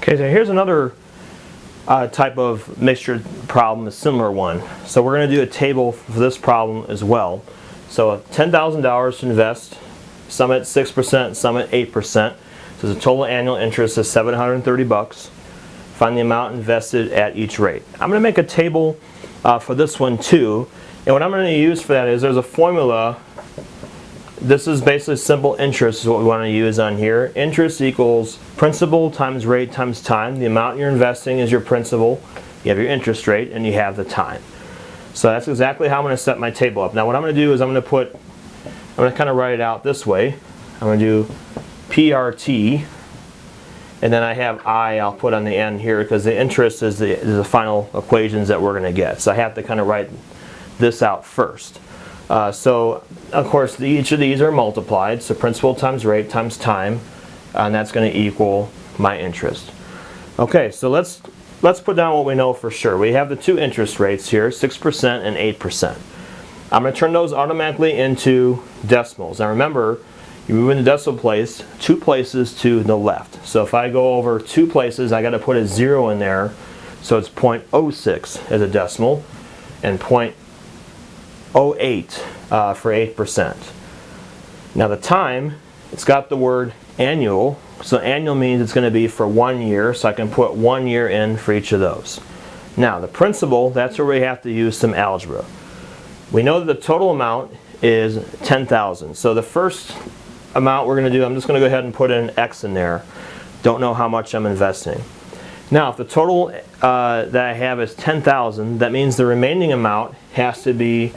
Okay, so here's another type of mixture problem, a similar one. So we're going to do a table for this problem as well. So $10,000 to invest, some at 6%, some at 8%. So the total annual interest is $730. Find the amount invested at each rate. I'm going to make a table for this one too. And what I'm going to use for that is there's a formula. This is basically simple interest is what we want to use on here. Interest equals principal times rate times time. The amount you're investing is your principal. You have your interest rate and you have the time. So that's exactly how I'm going to set my table up. Now what I'm going to do is I'm going to kind of write it out this way. I'm going to do PRT, and then I have I'll put on the end here because the interest is the final equations that we're going to get. So I have to kind of write this out first. So of course each of these are multiplied, so principal times rate times time, and that's going to equal my interest. Okay, so let's put down what we know for sure. We have the two interest rates here, 6% and 8%. I'm going to turn those automatically into decimals. Now remember, you move in the decimal place 2 places to the left. So if I go over 2 places, I got to put a 0 in there, so it's 0.06 as a decimal, and 0.08 for 8%. Now the time, it's got the word annual, so annual means it's going to be for 1 year, so I can put 1 year in for each of those. Now the principal, that's where we have to use some algebra. We know that the total amount is 10,000. So the first amount we're going to do, I'm just going to go ahead and put an X in there. Don't know how much I'm investing. Now if the total that I have is 10,000, that means the remaining amount has to be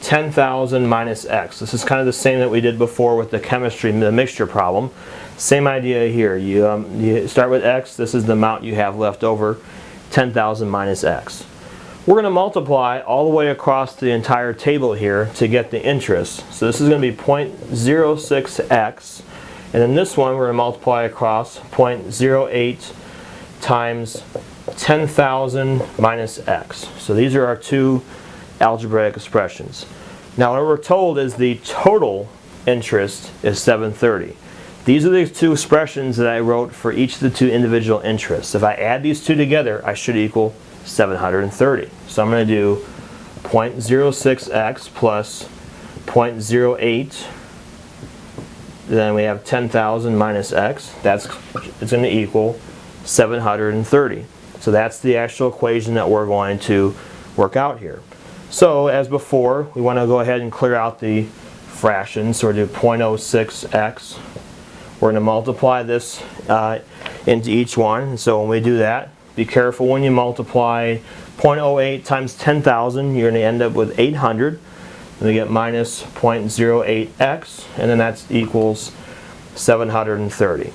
10,000 minus X. This is kind of the same that we did before with the chemistry, the mixture problem. Same idea here. You start with X. This is the amount you have left over, 10,000 minus X. We're going to multiply all the way across the entire table here to get the interest. So this is going to be 0.06X, and then this one we're going to multiply across 0.08 times 10,000 minus X. So these are our two algebraic expressions. Now what we're told is the total interest is 730. These are the two expressions that I wrote for each of the two individual interests. If I add these two together, I should equal 730. So I'm going to do 0.06x plus 0.08. Then we have 10,000 minus x. It's going to equal 730. So that's the actual equation that we're going to work out here. So as before, we want to go ahead and clear out the fractions. So we'll do 0.06x. We're going to multiply this into each one. And so when we do that, be careful when you multiply 0.08 times 10,000, you're going to end up with 800. Then we get minus 0.08x, and then that equals 730.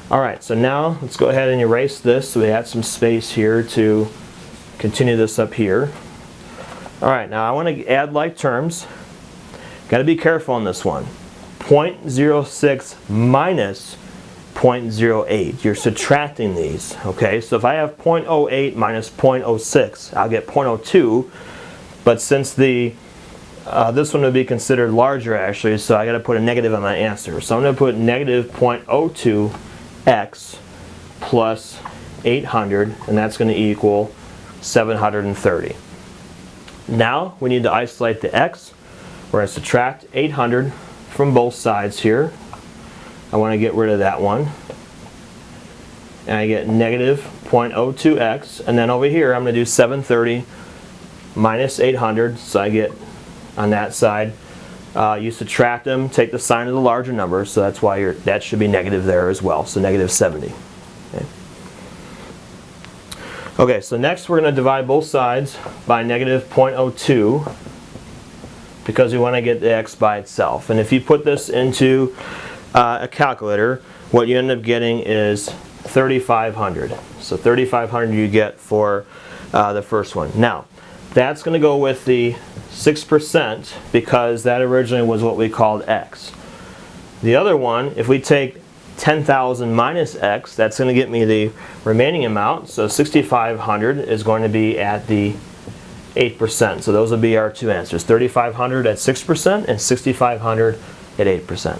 Alright, so now let's go ahead and erase this so we have some space here to continue this up here. Alright, now I want to add like terms. Got to be careful on this one. 0.06 minus 0.08. You're subtracting these. Okay, so if I have 0.08 minus 0.06, I'll get 0.02. But since this one would be considered larger actually, so I got to put a negative on my answer. So I'm going to put negative 0.02x plus 800, and that's going to equal 730. Now we need to isolate the x. We're going to subtract 800 from both sides here. I want to get rid of that one. And I get negative 0.02x. And then over here I'm going to do 730 minus 800. So I get on that side. You subtract them, take the sign of the larger number. So that's why that should be negative there as well. So negative 70. Okay, so next we're going to divide both sides by negative 0.02 because we want to get the x by itself. And if you put this into a calculator, what you end up getting is 3,500. So 3,500 you get for the first one. Now, that's going to go with the 6% because that originally was what we called x. The other one, if we take 10,000 minus x, that's going to get me the remaining amount. So 6,500 is going to be at the 8%. So those will be our two answers. 3,500 at 6% and 6,500 at 8%.